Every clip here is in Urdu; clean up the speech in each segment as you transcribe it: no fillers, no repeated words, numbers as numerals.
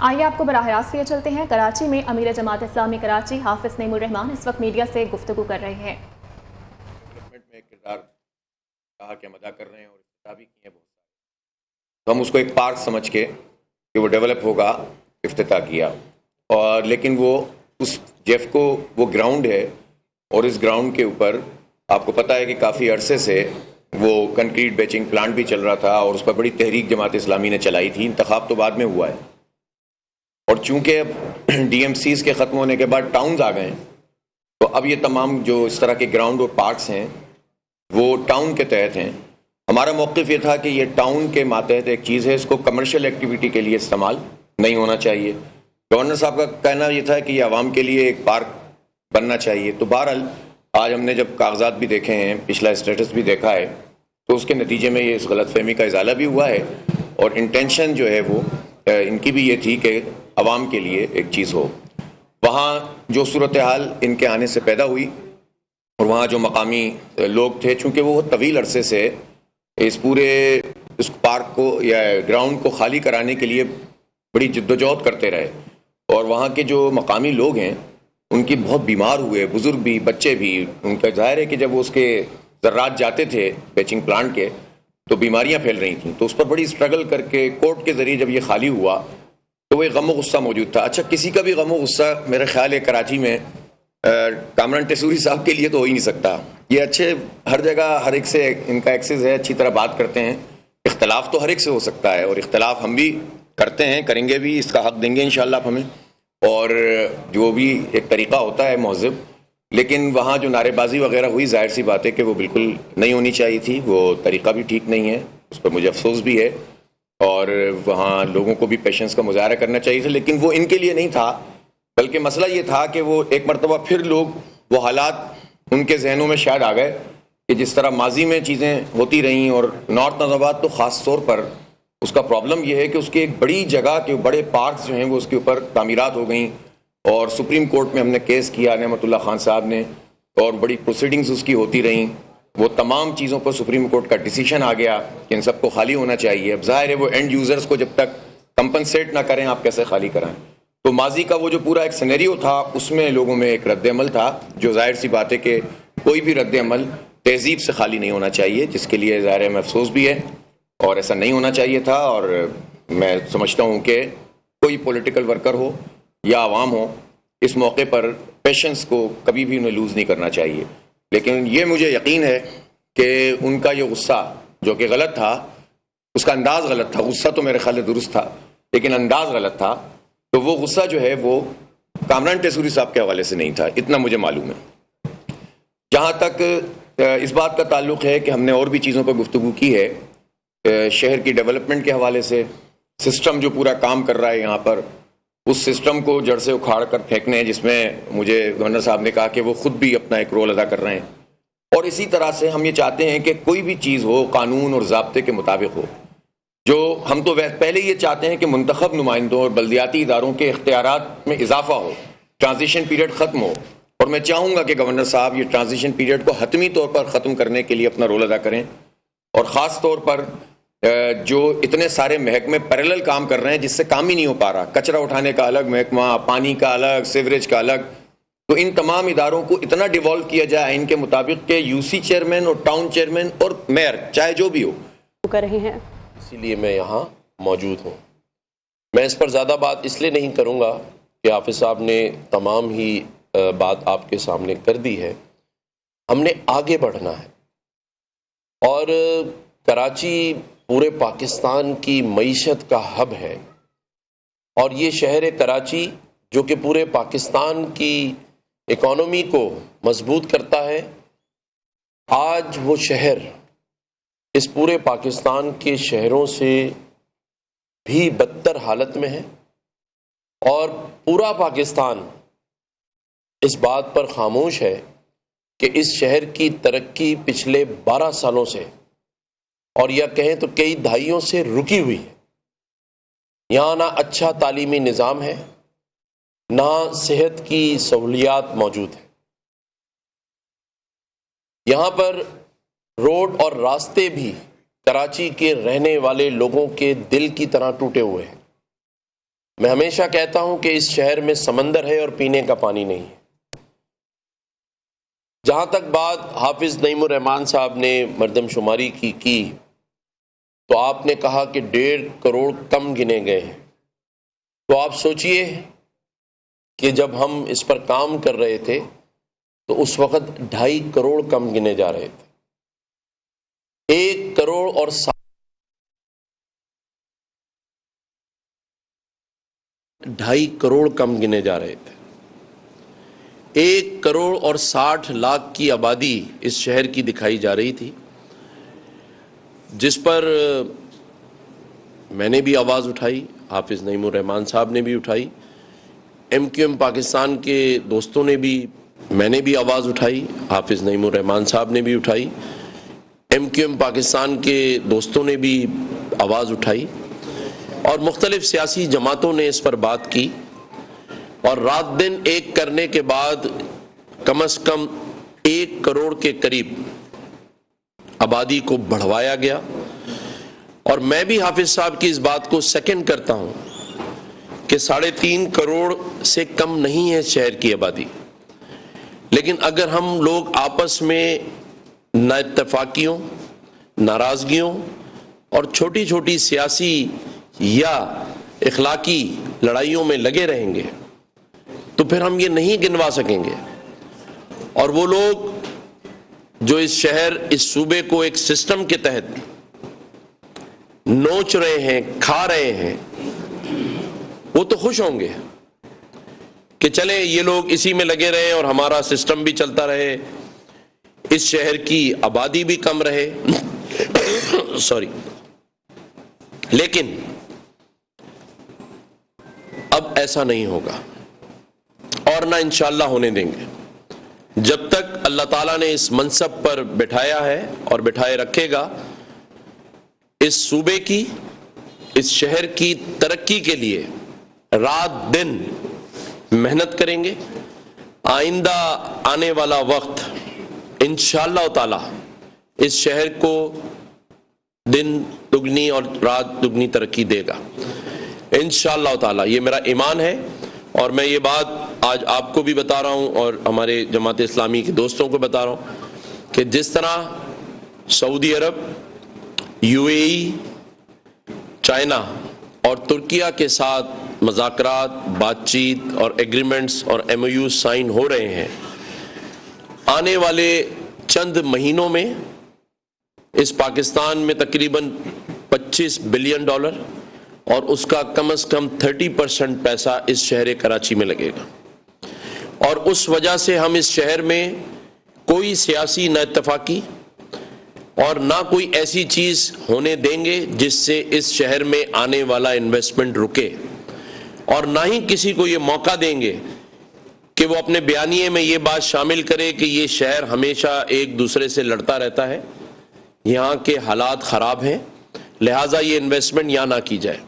آئیے آپ کو براہ راست لیے چلتے ہیں کراچی میں امیر جماعت اسلامی کراچی حافظ نعیم الرحمان اس وقت میڈیا سے گفتگو کر رہے ہیں۔ ڈیولپمنٹ میں کردار کہا کہ ہم ادا کر رہے ہیں اور افتتاح بھی کیے ہیں بہت سارے، تو ہم اس کو ایک پارک سمجھ کے کہ وہ ڈیولپ ہوگا افتتاح کیا، اور لیکن وہ اس جیف کو وہ گراؤنڈ ہے، اور اس گراؤنڈ کے اوپر آپ کو پتہ ہے کہ کافی عرصے سے وہ کنکریٹ بیچنگ پلانٹ بھی چل رہا تھا، اور اس پر بڑی تحریک جماعت اسلامی نے چلائی تھی۔ انتخاب تو بعد میں ہوا ہے، اور چونکہ اب ڈی ایم سیز کے ختم ہونے کے بعد ٹاؤنز آ گئے ہیں، تو اب یہ تمام جو اس طرح کے گراؤنڈ اور پارکس ہیں وہ ٹاؤن کے تحت ہیں۔ ہمارا موقف یہ تھا کہ یہ ٹاؤن کے ماتحت ایک چیز ہے، اس کو کمرشل ایکٹیویٹی کے لیے استعمال نہیں ہونا چاہیے۔ گورنر صاحب کا کہنا یہ تھا کہ یہ عوام کے لیے ایک پارک بننا چاہیے۔ تو بہرحال آج ہم نے جب کاغذات بھی دیکھے ہیں، پچھلا اسٹیٹس بھی دیکھا ہے، تو اس کے نتیجے میں یہ اس غلط فہمی کا ازالہ بھی ہوا ہے، اور انٹینشن جو ہے وہ ان کی بھی یہ تھی کہ عوام کے لیے ایک چیز ہو۔ وہاں جو صورتحال ان کے آنے سے پیدا ہوئی، اور وہاں جو مقامی لوگ تھے، چونکہ وہ طویل عرصے سے اس پورے اس پارک کو یا گراؤنڈ کو خالی کرانے کے لیے بڑی جدوجہد کرتے رہے، اور وہاں کے جو مقامی لوگ ہیں ان کی بہت بیمار ہوئے، بزرگ بھی، بچے بھی۔ ان کا ظاہر ہے کہ جب وہ اس کے ذرات جاتے تھے بیچنگ پلانٹ کے تو بیماریاں پھیل رہی تھیں، تو اس پر بڑی اسٹرگل کر کے کورٹ کے ذریعے جب یہ خالی ہوا تو وہ ایک غم و غصہ موجود تھا۔ اچھا، کسی کا بھی غم و غصہ میرے خیال ہے کراچی میں کامران ٹیسوری صاحب کے لیے تو ہو ہی نہیں سکتا۔ یہ اچھے ہر جگہ ہر ایک سے ان کا ایکسس ہے، اچھی طرح بات کرتے ہیں، اختلاف تو ہر ایک سے ہو سکتا ہے، اور اختلاف ہم بھی کرتے ہیں، کریں گے بھی، اس کا حق دیں گے انشاءاللہ آپ ہمیں، اور جو بھی ایک طریقہ ہوتا ہے مہذب۔ لیکن وہاں جو نعرے بازی وغیرہ ہوئی، ظاہر سی بات ہے کہ وہ بالکل نہیں ہونی چاہیے تھی، وہ طریقہ بھی ٹھیک نہیں ہے، اس پر مجھے افسوس بھی ہے، اور وہاں لوگوں کو بھی پیشنس کا مظاہرہ کرنا چاہیے تھا، لیکن وہ ان کے لیے نہیں تھا، بلکہ مسئلہ یہ تھا کہ وہ ایک مرتبہ پھر لوگ وہ حالات ان کے ذہنوں میں شاید آ گئے کہ جس طرح ماضی میں چیزیں ہوتی رہیں، اور نارتھ نظام تو خاص طور پر اس کا پرابلم یہ ہے کہ اس کی ایک بڑی جگہ کے بڑے پارکس جو ہیں وہ اس کے اوپر تعمیرات ہو گئیں، اور سپریم کورٹ میں ہم نے کیس کیا نعمت اللہ خان صاحب نے، اور بڑی پروسیڈنگز اس کی ہوتی رہیں، وہ تمام چیزوں پر سپریم کورٹ کا ڈیسیشن آ گیا کہ ان سب کو خالی ہونا چاہیے۔ اب ظاہر ہے وہ اینڈ یوزرز کو جب تک کمپنسیٹ نہ کریں آپ کیسے خالی کرائیں؟ تو ماضی کا وہ جو پورا ایک سینیریو تھا اس میں لوگوں میں ایک رد عمل تھا، جو ظاہر سی بات ہے کہ کوئی بھی رد عمل تہذیب سے خالی نہیں ہونا چاہیے، جس کے لیے ظاہر ہے میں افسوس بھی ہے، اور ایسا نہیں ہونا چاہیے تھا۔ اور میں سمجھتا ہوں کہ کوئی پولیٹیکل ورکر ہو یا عوام ہو، اس موقع پر پیشنس کو کبھی بھی انہیں لوز نہیں کرنا چاہیے۔ لیکن یہ مجھے یقین ہے کہ ان کا یہ غصہ جو کہ غلط تھا، اس کا انداز غلط تھا، غصہ تو میرے خیال میں درست تھا لیکن انداز غلط تھا، تو وہ غصہ جو ہے وہ کامران ٹیسوری صاحب کے حوالے سے نہیں تھا، اتنا مجھے معلوم ہے۔ جہاں تک اس بات کا تعلق ہے کہ ہم نے اور بھی چیزوں پر گفتگو کی ہے، شہر کی ڈیولپمنٹ کے حوالے سے، سسٹم جو پورا کام کر رہا ہے یہاں پر، اس سسٹم کو جڑ سے اکھاڑ کر پھینکنے ہیں، جس میں مجھے گورنر صاحب نے کہا کہ وہ خود بھی اپنا ایک رول ادا کر رہے ہیں، اور اسی طرح سے ہم یہ چاہتے ہیں کہ کوئی بھی چیز ہو قانون اور ضابطے کے مطابق ہو۔ جو ہم تو پہلے یہ چاہتے ہیں کہ منتخب نمائندوں اور بلدیاتی اداروں کے اختیارات میں اضافہ ہو، ٹرانزیشن پیریڈ ختم ہو، اور میں چاہوں گا کہ گورنر صاحب یہ ٹرانزیشن پیریڈ کو حتمی طور پر ختم کرنے کے لیے اپنا رول ادا کریں، اور خاص طور پر جو اتنے سارے محکمے پیرالل کام کر رہے ہیں جس سے کام ہی نہیں ہو پا رہا، کچرا اٹھانے کا الگ محکمہ، پانی کا الگ، سیوریج کا الگ، تو ان تمام اداروں کو اتنا ڈیوالو کیا جائے ان کے مطابق کہ یو سی چیئرمین اور ٹاؤن چیئرمین اور میئر چاہے جو بھی ہو کر رہے ہیں، اسی لیے میں یہاں موجود ہوں۔ میں اس پر زیادہ بات اس لیے نہیں کروں گا کہ حافظ صاحب نے تمام ہی بات آپ کے سامنے کر دی ہے۔ ہم نے آگے بڑھنا ہے، اور کراچی پورے پاکستان کی معیشت کا ہب ہے، اور یہ شہر کراچی جو کہ پورے پاکستان کی اکانومی کو مضبوط کرتا ہے، آج وہ شہر اس پورے پاکستان کے شہروں سے بھی بدتر حالت میں ہے، اور پورا پاکستان اس بات پر خاموش ہے کہ اس شہر کی ترقی پچھلے 12 سالوں سے، اور یا کہیں تو کئی دہائیوں سے رکی ہوئی ہے۔ یہاں نہ اچھا تعلیمی نظام ہے، نہ صحت کی سہولیات موجود ہیں، یہاں پر روڈ اور راستے بھی کراچی کے رہنے والے لوگوں کے دل کی طرح ٹوٹے ہوئے ہیں۔ میں ہمیشہ کہتا ہوں کہ اس شہر میں سمندر ہے اور پینے کا پانی نہیں ہے۔ جہاں تک بات حافظ نعیم الرحمان صاحب نے مردم شماری کی تو آپ نے کہا کہ 1.5 کروڑ کم گنے گئے ہیں۔ تو آپ سوچئے کہ جب ہم اس پر کام کر رہے تھے تو اس وقت 2.5 کروڑ کم گنے جا رہے تھے۔ 1 کروڑ اور 2.5 کروڑ کم گنے جا رہے تھے۔ 1 کروڑ اور 60 لاکھ کی آبادی اس شہر کی دکھائی جا رہی تھی، جس پر میں نے بھی آواز اٹھائی، حافظ نعیم الرحمان صاحب نے بھی اٹھائی، ایم کیو ایم پاکستان کے دوستوں نے بھی، میں نے بھی آواز اٹھائی، حافظ نعیم الرحمان صاحب نے بھی اٹھائی، ایم کیو ایم پاکستان کے دوستوں نے بھی آواز اٹھائی، اور مختلف سیاسی جماعتوں نے اس پر بات کی، اور رات دن ایک کرنے کے بعد کم از کم 1 کروڑ کے قریب آبادی کو بڑھوایا گیا۔ اور میں بھی حافظ صاحب کی اس بات کو سیکنڈ کرتا ہوں کہ 3.5 کروڑ سے کم نہیں ہے شہر کی آبادی، لیکن اگر ہم لوگ آپس میں نا اتفاقیوں، ناراضگیوں اور چھوٹی چھوٹی سیاسی یا اخلاقی لڑائیوں میں لگے رہیں گے تو پھر ہم یہ نہیں گنوا سکیں گے۔ اور وہ لوگ جو اس شہر، اس صوبے کو ایک سسٹم کے تحت نوچ رہے ہیں، کھا رہے ہیں، وہ تو خوش ہوں گے کہ چلیں یہ لوگ اسی میں لگے رہے اور ہمارا سسٹم بھی چلتا رہے، اس شہر کی آبادی بھی کم رہے سوری۔ لیکن اب ایسا نہیں ہوگا اور نہ انشاءاللہ ہونے دیں گے۔ جب تک اللہ تعالیٰ نے اس منصب پر بٹھایا ہے اور بٹھائے رکھے گا، اس صوبے کی، اس شہر کی ترقی کے لیے رات دن محنت کریں گے۔ آئندہ آنے والا وقت انشاءاللہ تعالی اس شہر کو دن دگنی اور رات دگنی ترقی دے گا انشاءاللہ تعالی، یہ میرا ایمان ہے۔ اور میں یہ بات آج آپ کو بھی بتا رہا ہوں اور ہمارے جماعت اسلامی کے دوستوں کو بتا رہا ہوں کہ جس طرح سعودی عرب، یو اے ای، چائنا اور ترکیہ کے ساتھ مذاکرات، بات چیت اور ایگریمنٹس اور ایم او یو سائن ہو رہے ہیں، آنے والے چند مہینوں میں اس پاکستان میں تقریباً $25 بلین اور اس کا کم از کم 30% پیسہ اس شہر کراچی میں لگے گا۔ اور اس وجہ سے ہم اس شہر میں کوئی سیاسی نہ اتفاقی اور نہ کوئی ایسی چیز ہونے دیں گے جس سے اس شہر میں آنے والا انویسٹمنٹ رکے، اور نہ ہی کسی کو یہ موقع دیں گے کہ وہ اپنے بیانیے میں یہ بات شامل کرے کہ یہ شہر ہمیشہ ایک دوسرے سے لڑتا رہتا ہے، یہاں کے حالات خراب ہیں، لہٰذا یہ انویسٹمنٹ یہاں نہ کی جائے۔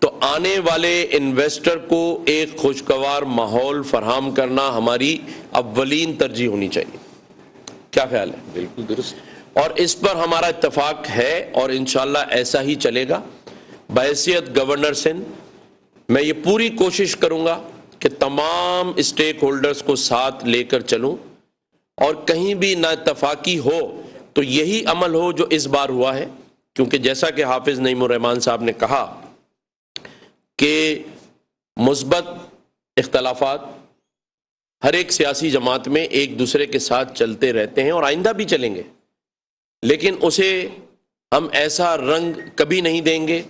تو آنے والے انویسٹر کو ایک خوشگوار ماحول فراہم کرنا ہماری اولین ترجیح ہونی چاہیے۔ کیا خیال ہے؟ بالکل درست۔ اور اس پر ہمارا اتفاق ہے اور انشاءاللہ ایسا ہی چلے گا۔ بحیثیت گورنر سندھ میں یہ پوری کوشش کروں گا کہ تمام اسٹیک ہولڈرز کو ساتھ لے کر چلوں، اور کہیں بھی نا اتفاقی ہو تو یہی عمل ہو جو اس بار ہوا ہے، کیونکہ جیسا کہ حافظ نعیم الرحمان صاحب نے کہا کہ مثبت اختلافات ہر ایک سیاسی جماعت میں ایک دوسرے کے ساتھ چلتے رہتے ہیں اور آئندہ بھی چلیں گے، لیکن اسے ہم ایسا رنگ کبھی نہیں دیں گے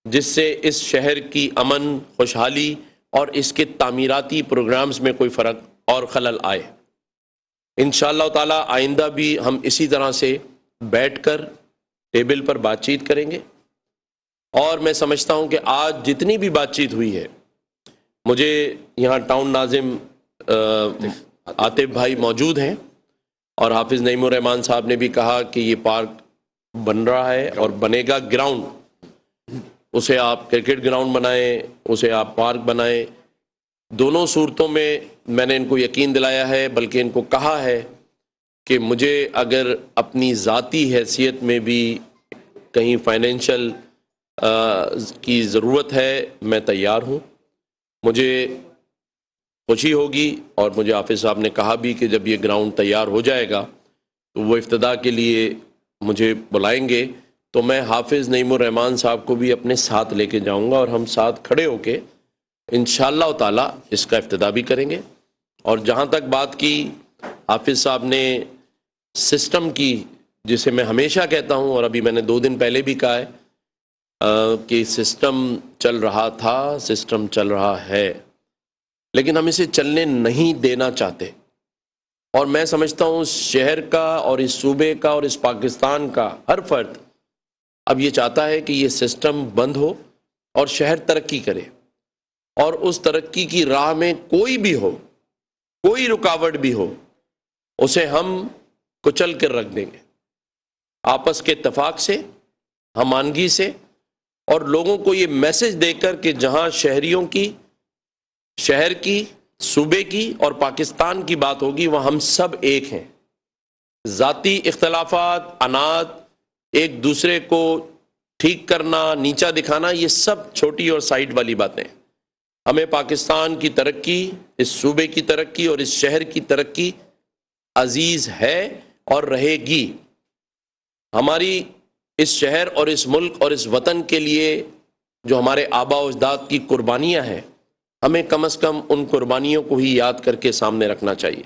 جس سے اس شہر کی امن، خوشحالی اور اس کے تعمیراتی پروگرامز میں کوئی فرق اور خلل آئے۔ انشاءاللہ تعالی آئندہ بھی ہم اسی طرح سے بیٹھ کر ٹیبل پر بات چیت کریں گے، اور میں سمجھتا ہوں کہ آج جتنی بھی بات چیت ہوئی ہے، مجھے یہاں ٹاؤن ناظم عاطف بھائی موجود ہیں، اور حافظ نعیم الرحمان صاحب نے بھی کہا کہ یہ پارک بن رہا ہے اور بنے گا، گراؤنڈ، اسے آپ کرکٹ گراؤنڈ بنائیں، اسے آپ پارک بنائیں، دونوں صورتوں میں میں نے ان کو یقین دلایا ہے، بلکہ ان کو کہا ہے کہ مجھے اگر اپنی ذاتی حیثیت میں بھی کہیں فائنینشل کی ضرورت ہے میں تیار ہوں. مجھے خوشی ہوگی اور مجھے حافظ صاحب نے کہا بھی کہ جب یہ گراؤنڈ تیار ہو جائے گا تو وہ افتتاح کے لیے مجھے بلائیں گے تو میں حافظ نعیم الرحمان صاحب کو بھی اپنے ساتھ لے کے جاؤں گا اور ہم ساتھ کھڑے ہو کے انشاءاللہ تعالی اس کا افتتاح بھی کریں گے. اور جہاں تک بات کی حافظ صاحب نے سسٹم کی، جسے میں ہمیشہ کہتا ہوں اور ابھی میں نے 2 دن پہلے بھی کہا ہے کہ سسٹم چل رہا تھا، سسٹم چل رہا ہے، لیکن ہم اسے چلنے نہیں دینا چاہتے. اور میں سمجھتا ہوں اس شہر کا اور اس صوبے کا اور اس پاکستان کا ہر فرد اب یہ چاہتا ہے کہ یہ سسٹم بند ہو اور شہر ترقی کرے، اور اس ترقی کی راہ میں کوئی بھی ہو، کوئی رکاوٹ بھی ہو، اسے ہم کچل کر رکھ دیں گے آپس کے اتفاق سے، ہمانگی سے، اور لوگوں کو یہ میسج دے کر کہ جہاں شہریوں کی، شہر کی، صوبے کی اور پاکستان کی بات ہوگی وہاں ہم سب ایک ہیں. ذاتی اختلافات، عناد، ایک دوسرے کو ٹھیک کرنا، نیچا دکھانا، یہ سب چھوٹی اور سائیڈ والی باتیں. ہمیں پاکستان کی ترقی، اس صوبے کی ترقی اور اس شہر کی ترقی عزیز ہے اور رہے گی. ہماری اس شہر اور اس ملک اور اس وطن کے لیے جو ہمارے آباء و اجداد کی قربانیاں ہیں، ہمیں کم از کم ان قربانیوں کو ہی یاد کر کے سامنے رکھنا چاہیے.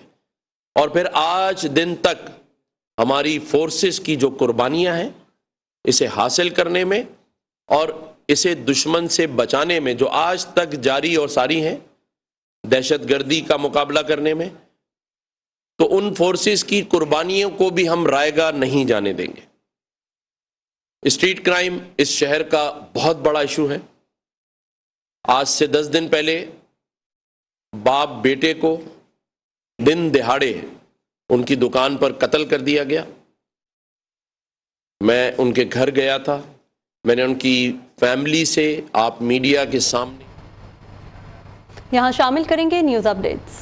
اور پھر آج دن تک ہماری فورسز کی جو قربانیاں ہیں اسے حاصل کرنے میں اور اسے دشمن سے بچانے میں جو آج تک جاری اور ساری ہیں، دہشت گردی کا مقابلہ کرنے میں، تو ان فورسز کی قربانیوں کو بھی ہم رائے گاہ نہیں جانے دیں گے. اسٹریٹ کرائم اس شہر کا بہت بڑا ایشو ہے. آج سے 10 دن پہلے باپ بیٹے کو دن دہاڑے ان کی دکان پر قتل کر دیا گیا. میں ان کے گھر گیا تھا، میں نے ان کی فیملی سے آپ میڈیا کے سامنے یہاں شامل کریں گے نیوز اپ ڈیٹس.